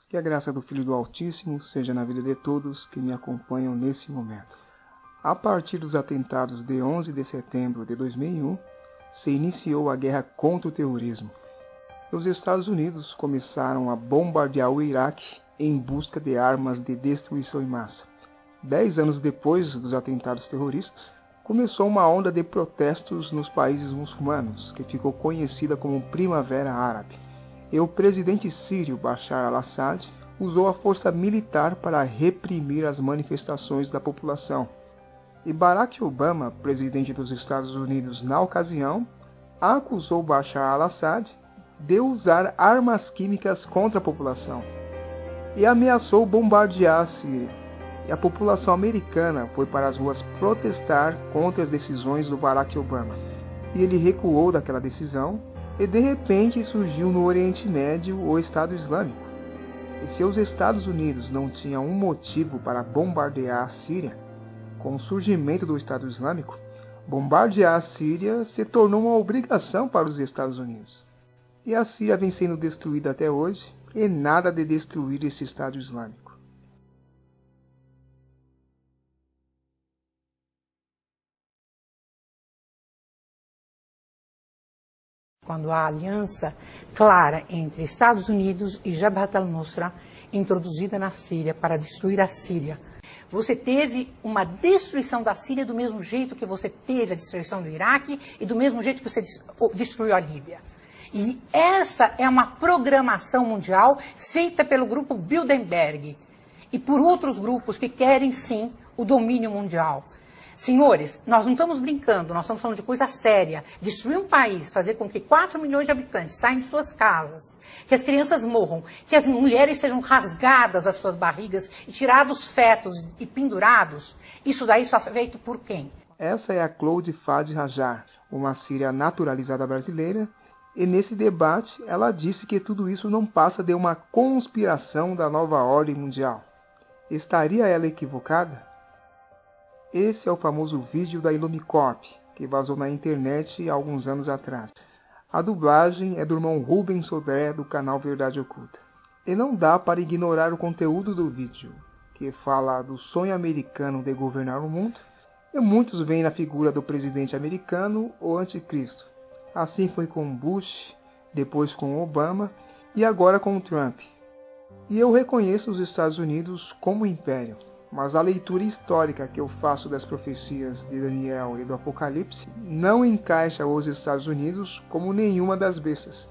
Que a graça do Filho do Altíssimo seja na vida de todos que me acompanham nesse momento. A partir dos atentados de 11 de setembro de 2001, se iniciou a guerra contra o terrorismo. Os Estados Unidos começaram a bombardear o Iraque em busca de armas de destruição em massa. 10 anos depois dos atentados terroristas, começou uma onda de protestos nos países muçulmanos, que ficou conhecida como Primavera Árabe. E o presidente sírio Bashar al-Assad usou a força militar para reprimir as manifestações da população. E Barack Obama, presidente dos Estados Unidos na ocasião, acusou Bashar al-Assad de usar armas químicas contra a população e ameaçou bombardear a Síria. E a população americana foi para as ruas protestar contra as decisões do Barack Obama. E ele recuou daquela decisão e de repente surgiu no Oriente Médio o Estado Islâmico. E se os Estados Unidos não tinham um motivo para bombardear a Síria, com o surgimento do Estado Islâmico, bombardear a Síria se tornou uma obrigação para os Estados Unidos. E a Síria vem sendo destruída até hoje, e nada de destruir esse Estado Islâmico. Quando há aliança clara entre Estados Unidos e Jabhat al-Nusra, introduzida na Síria para destruir a Síria, você teve uma destruição da Síria do mesmo jeito que você teve a destruição do Iraque e do mesmo jeito que você destruiu a Líbia. E essa é uma programação mundial feita pelo grupo Bilderberg e por outros grupos que querem, sim, o domínio mundial. Senhores, nós não estamos brincando, nós estamos falando de coisa séria. Destruir um país, fazer com que 4 milhões de habitantes saiam de suas casas, que as crianças morram, que as mulheres sejam rasgadas as suas barrigas e tirados fetos e pendurados, isso daí só é feito por quem? Essa é a Claude Fadi Hajar, uma síria naturalizada brasileira, e nesse debate ela disse que tudo isso não passa de uma conspiração da nova ordem mundial. Estaria ela equivocada? Esse é o famoso vídeo da Ilumicorp, que vazou na internet há alguns anos atrás. A dublagem é do irmão Rubens Sodré, do canal Verdade Oculta. E não dá para ignorar o conteúdo do vídeo, que fala do sonho americano de governar o mundo, e muitos veem na figura do presidente americano o anticristo. Assim foi com Bush, depois com Obama e agora com Trump. E eu reconheço os Estados Unidos como império. Mas a leitura histórica que eu faço das profecias de Daniel e do Apocalipse não encaixa os Estados Unidos como nenhuma das bestas.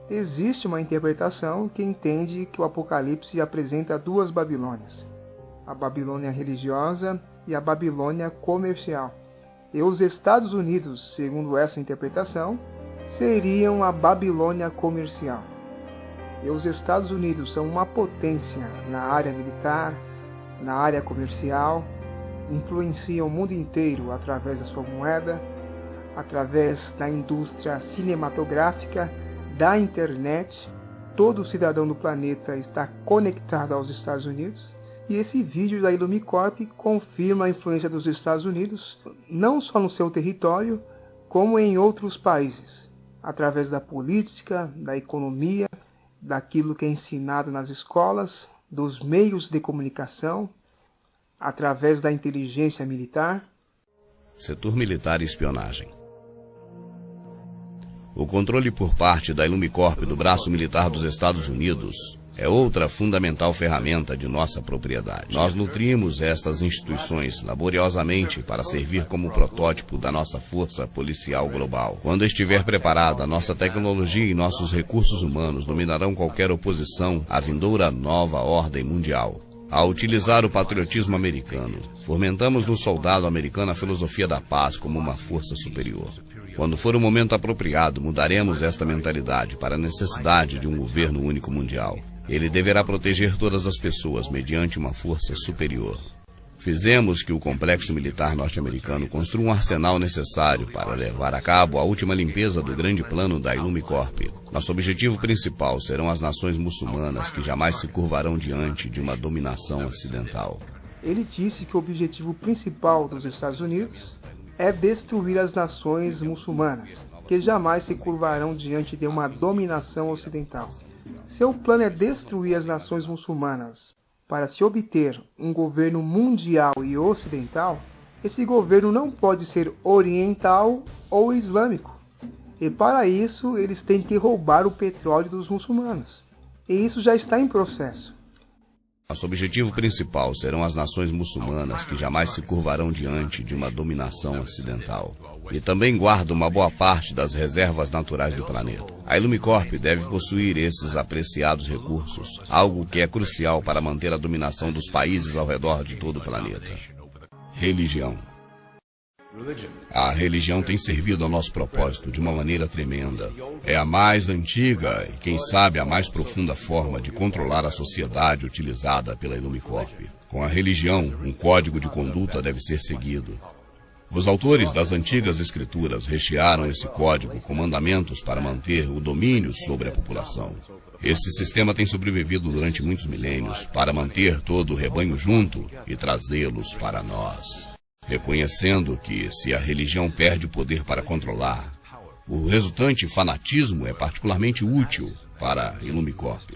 Existe uma interpretação que entende que o Apocalipse apresenta duas Babilônias, a Babilônia religiosa e a Babilônia comercial. E os Estados Unidos, segundo essa interpretação, seriam a Babilônia comercial. E os Estados Unidos são uma potência na área militar, na área comercial, influencia o mundo inteiro através da sua moeda, através da indústria cinematográfica, da internet. Todo cidadão do planeta está conectado aos Estados Unidos. E esse vídeo da Ilumicorp confirma a influência dos Estados Unidos, não só no seu território, como em outros países, através da política, da economia, daquilo que é ensinado nas escolas, dos meios de comunicação, através da inteligência militar. Setor militar e espionagem. O controle por parte da Ilumicorp do braço militar dos Estados Unidos é outra fundamental ferramenta de nossa propriedade. Nós nutrimos estas instituições laboriosamente para servir como protótipo da nossa força policial global. Quando estiver preparada, nossa tecnologia e nossos recursos humanos dominarão qualquer oposição à vindoura nova ordem mundial. Ao utilizar o patriotismo americano, fomentamos no soldado americano a filosofia da paz como uma força superior. Quando for o momento apropriado, mudaremos esta mentalidade para a necessidade de um governo único mundial. Ele deverá proteger todas as pessoas mediante uma força superior. Fizemos que o complexo militar norte-americano construa um arsenal necessário para levar a cabo a última limpeza do grande plano da Ilumicorp. Nosso objetivo principal serão as nações muçulmanas que jamais se curvarão diante de uma dominação ocidental. Ele disse que o objetivo principal dos Estados Unidos é destruir as nações muçulmanas, que jamais se curvarão diante de uma dominação ocidental. Seu plano é destruir as nações muçulmanas para se obter um governo mundial e ocidental. Esse governo não pode ser oriental ou islâmico. E para isso, eles têm que roubar o petróleo dos muçulmanos. E isso já está em processo. Nosso objetivo principal serão as nações muçulmanas que jamais se curvarão diante de uma dominação ocidental. E também guarda uma boa parte das reservas naturais do planeta. A Ilumicorp deve possuir esses apreciados recursos, algo que é crucial para manter a dominação dos países ao redor de todo o planeta. Religião. A religião tem servido ao nosso propósito de uma maneira tremenda. É a mais antiga e, quem sabe, a mais profunda forma de controlar a sociedade utilizada pela Ilumicorp. Com a religião, um código de conduta deve ser seguido. Os autores das antigas escrituras rechearam esse código com mandamentos para manter o domínio sobre a população. Esse sistema tem sobrevivido durante muitos milênios para manter todo o rebanho junto e trazê-los para nós. Reconhecendo que, se a religião perde o poder para controlar, o resultante fanatismo é particularmente útil para a Ilumicorp.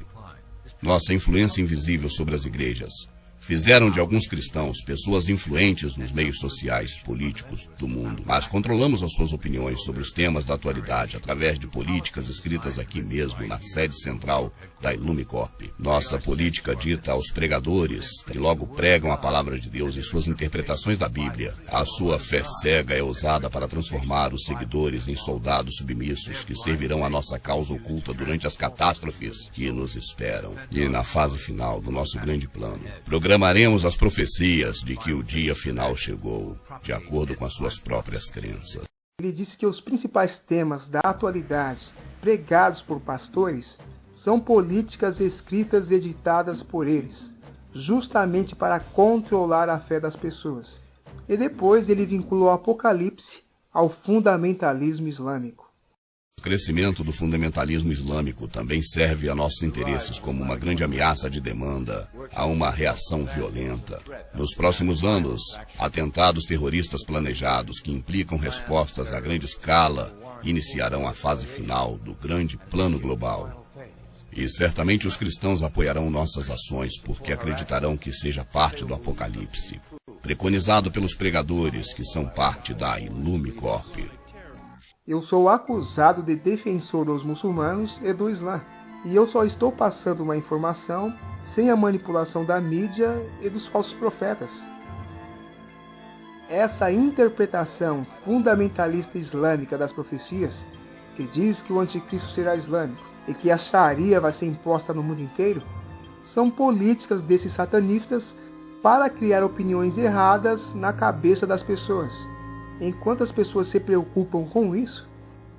Nossa influência invisível sobre as igrejas fizeram de alguns cristãos pessoas influentes nos meios sociais, políticos do mundo. Mas controlamos as suas opiniões sobre os temas da atualidade através de políticas escritas aqui mesmo, na sede central da Ilumicorp. Nossa política dita aos pregadores, que logo pregam a palavra de Deus e suas interpretações da Bíblia. A sua fé cega é usada para transformar os seguidores em soldados submissos que servirão a nossa causa oculta durante as catástrofes que nos esperam. E na fase final do nosso grande plano, programaremos as profecias de que o dia final chegou, de acordo com as suas próprias crenças. Ele disse que os principais temas da atualidade, pregados por pastores, são políticas escritas e editadas por eles, justamente para controlar a fé das pessoas. E depois ele vinculou o Apocalipse ao fundamentalismo islâmico. O crescimento do fundamentalismo islâmico também serve a nossos interesses como uma grande ameaça de demanda a uma reação violenta. Nos próximos anos, atentados terroristas planejados que implicam respostas a grande escala iniciarão a fase final do grande plano global. E certamente os cristãos apoiarão nossas ações porque acreditarão que seja parte do Apocalipse, preconizado pelos pregadores que são parte da Ilumicorp. Eu sou acusado de defensor dos muçulmanos e do Islã, e eu só estou passando uma informação sem a manipulação da mídia e dos falsos profetas. Essa interpretação fundamentalista islâmica das profecias, que diz que o anticristo será islâmico e que a Sharia vai ser imposta no mundo inteiro, são políticas desses satanistas para criar opiniões erradas na cabeça das pessoas. Enquanto as pessoas se preocupam com isso,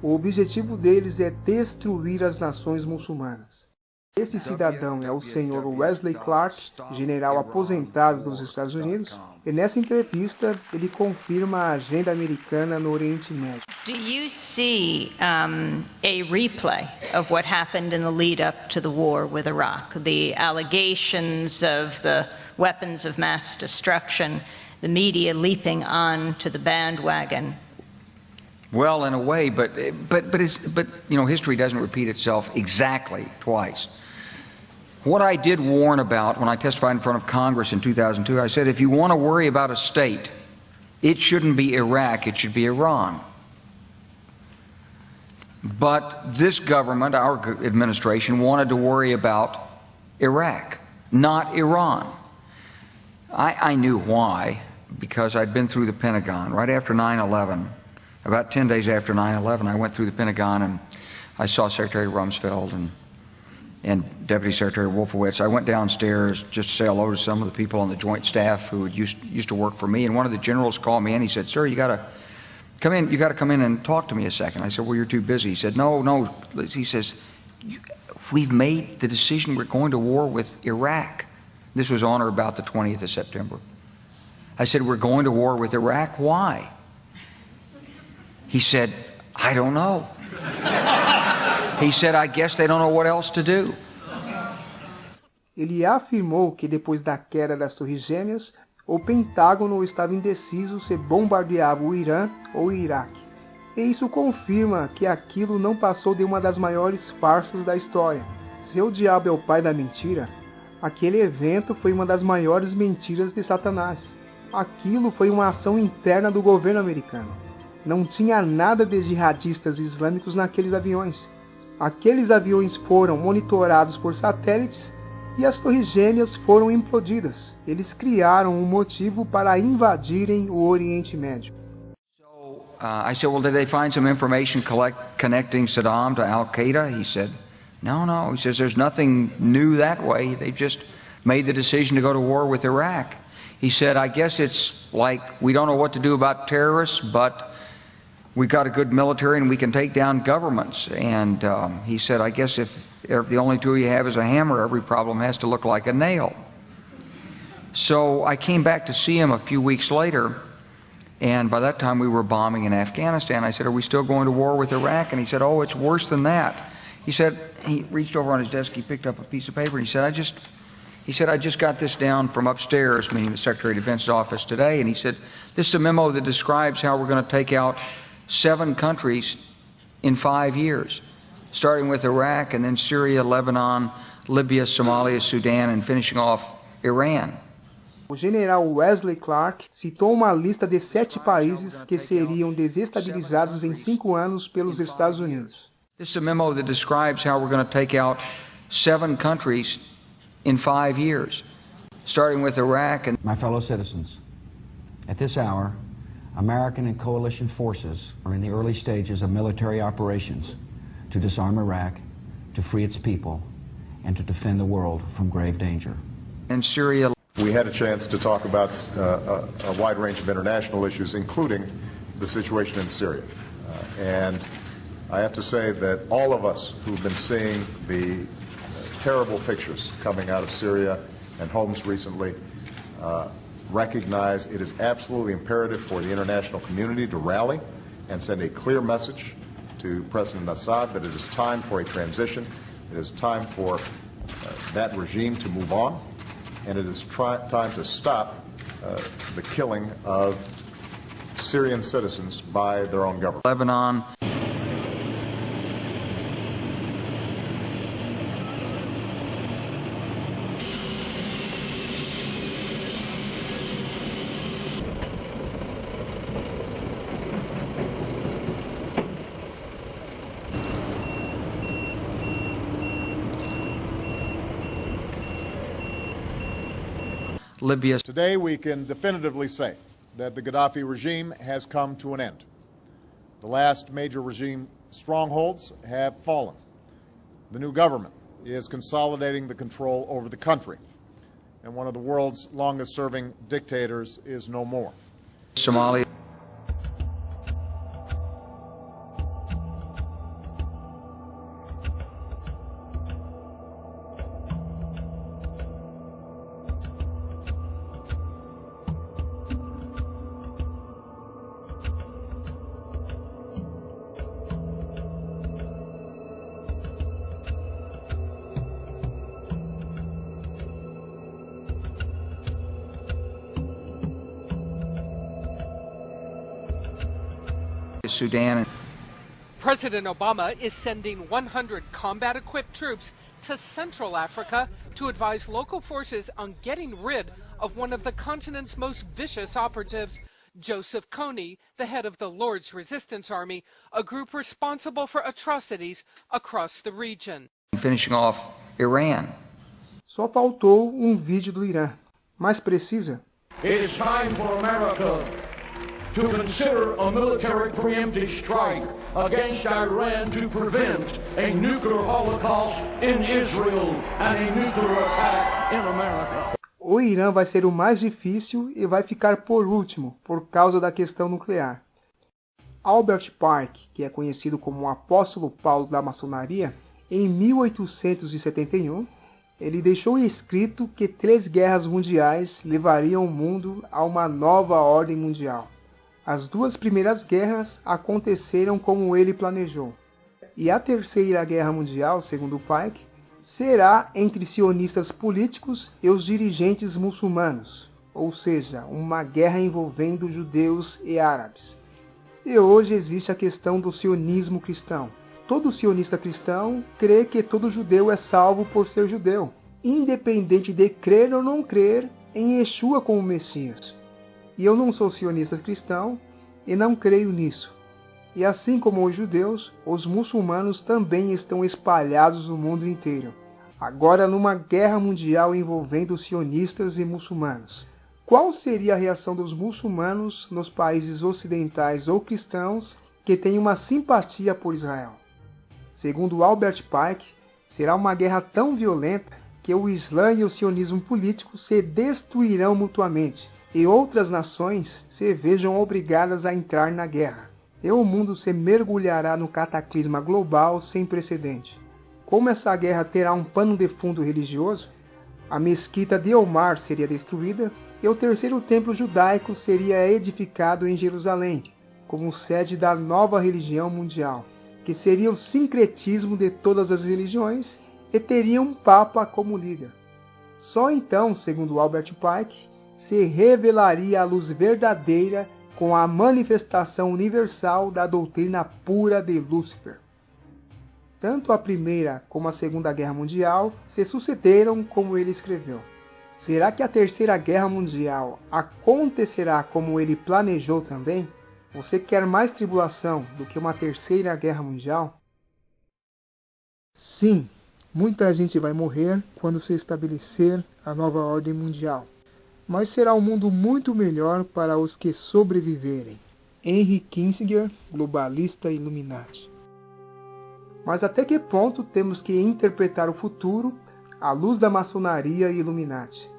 o objetivo deles é destruir as nações muçulmanas. Esse cidadão é o Sr. Wesley Clark, general aposentado dos Estados Unidos, e nessa entrevista ele confirma a agenda americana no Oriente Médio. Do you see a replay of what happened in the lead up to the war with Iraq? The allegations of the weapons of mass destruction, the media leaping on to the bandwagon? Well, in a way, but you know, history doesn't repeat itself exactly twice. What I did warn about when I testified in front of Congress in 2002, I said if you want to worry about a state, it shouldn't be Iraq, it should be Iran. But this government, our administration, wanted to worry about Iraq, not Iran. I knew why, because I'd been through the Pentagon. Right after 9/11, about 10 days after 9/11, I went through the Pentagon and I saw Secretary Rumsfeld and Deputy Secretary Wolfowitz. I went downstairs just to say hello to some of the people on the Joint Staff who had used to work for me, and one of the generals called me in. He said, "Sir, you got to come in. You got to come in and talk to me a second." I said, "Well, you're too busy." He said, "No." He says, "We've made the decision. We're going to war with Iraq." This was on or about the 20th of September. I said, "We're going to war with Iraq. Why?" He said, "I don't know." He said, "I guess they don't know what else to do." Ele afirmou que depois da queda das Torres Gêmeas, o Pentágono estava indeciso se bombardeava o Irã ou o Iraque. E isso confirma que aquilo não passou de uma das maiores farsas da história. Se o diabo é o pai da mentira, aquele evento foi uma das maiores mentiras de Satanás. Aquilo foi uma ação interna do governo americano. Não tinha nada de jihadistas islâmicos naqueles aviões. Aqueles aviões foram monitorados por satélites e as torres gêmeas foram implodidas. Eles criaram um motivo para invadirem o Oriente Médio. I said, well, did they find some information connecting Saddam to Al-Qaeda? He said, no. He says, there's nothing new that way. They just made the decision to go to war with Iraq. He said, I guess it's like we don't know what to do about terrorists, but we've got a good military and we can take down governments. And he said, I guess if the only tool you have is a hammer, every problem has to look like a nail. So I came back to see him a few weeks later, and by that time we were bombing in Afghanistan. I said, are we still going to war with Iraq? And he said, oh, it's worse than that. He said, he reached over on his desk, he picked up a piece of paper, and he said, I just got this down from upstairs, meaning the Secretary of Defense's office today, and he said, this is a memo that describes how we're going to take out 7 countries in 5 years, starting with Iraq and then Syria, Lebanon, Libya, Somalia, Sudan, and finishing off Iran. O general Wesley Clark citou uma lista de 7 países que seriam desestabilizados em 5 anos pelos Estados Unidos. This is a memo that describes how we're going to take out 7 countries in 5 years, starting with Iraq and... My fellow citizens, at this hour, American and coalition forces are in the early stages of military operations to disarm Iraq, to free its people, and to defend the world from grave danger. And Syria... We had a chance to talk about a wide range of international issues, including the situation in Syria. And I have to say that all of us who've been seeing the terrible pictures coming out of Syria and Homs recently recognize it is absolutely imperative for the international community to rally and send a clear message to President Assad that it is time for a transition, it is time for that regime to move on, and it is time to stop the killing of Syrian citizens by their own government. Lebanon. Libya. Today we can definitively say that the Gaddafi regime has come to an end. The last major regime strongholds have fallen. The new government is consolidating the control over the country, and one of the world's longest-serving dictators is no more. Somalia. Sudan. President Obama is sending 100 combat-equipped troops to Central Africa to advise local forces on getting rid of one of the continent's most vicious operatives, Joseph Kony, the head of the Lord's Resistance Army, a group responsible for atrocities across the region. Finishing off Iran. Só faltou vídeo do Irã. Mais precisa. It is time for America to consider a military preemptive strike against Iran to prevent a nuclear holocaust in Israel and a nuclear attack in America. O Irã vai ser o mais difícil e vai ficar por último por causa da questão nuclear. Albert Park, que é conhecido como o apóstolo Paulo da maçonaria, em 1871, ele deixou escrito que 3 guerras mundiais levariam o mundo a uma nova ordem mundial. As 2 primeiras guerras aconteceram como ele planejou. E a terceira guerra mundial, segundo Pike, será entre sionistas políticos e os dirigentes muçulmanos, ou seja, uma guerra envolvendo judeus e árabes. E hoje existe a questão do sionismo cristão, todo sionista cristão crê que todo judeu é salvo por ser judeu, independente de crer ou não crer em Yeshua como Messias. E eu não sou sionista cristão e não creio nisso. E assim como os judeus, os muçulmanos também estão espalhados no mundo inteiro, agora numa guerra mundial envolvendo sionistas e muçulmanos. Qual seria a reação dos muçulmanos nos países ocidentais ou cristãos que têm uma simpatia por Israel? Segundo Albert Pike, será uma guerra tão violenta que o Islã e o sionismo político se destruirão mutuamente, e outras nações se vejam obrigadas a entrar na guerra. E o mundo se mergulhará no cataclisma global sem precedente. Como essa guerra terá um pano de fundo religioso, a mesquita de Omar seria destruída e o terceiro templo judaico seria edificado em Jerusalém, como sede da nova religião mundial, que seria o sincretismo de todas as religiões e teria um Papa como líder. Só então, segundo Albert Pike, se revelaria a luz verdadeira com a manifestação universal da doutrina pura de Lúcifer. Tanto a Primeira como a Segunda Guerra Mundial se sucederam como ele escreveu. Será que a Terceira Guerra Mundial acontecerá como ele planejou também? Você quer mais tribulação do que uma Terceira Guerra Mundial? Sim, muita gente vai morrer quando se estabelecer a nova ordem mundial. Mas será um mundo muito melhor para os que sobreviverem. Henry Kissinger, globalista Illuminati. Mas até que ponto temos que interpretar o futuro à luz da maçonaria e Illuminati?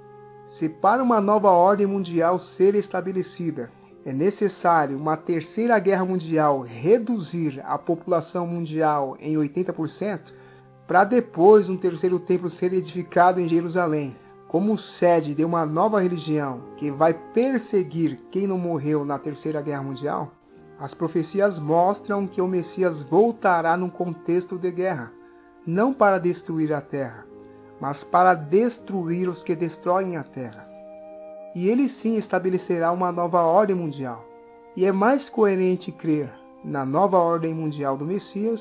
Se para uma nova ordem mundial ser estabelecida, é necessário uma terceira guerra mundial reduzir a população mundial em 80%, para depois um terceiro templo ser edificado em Jerusalém, como sede de uma nova religião que vai perseguir quem não morreu na Terceira Guerra Mundial, as profecias mostram que o Messias voltará num contexto de guerra, não para destruir a terra, mas para destruir os que destroem a terra. E ele sim estabelecerá uma nova ordem mundial, e é mais coerente crer na nova ordem mundial do Messias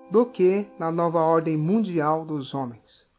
do que na nova ordem mundial dos homens.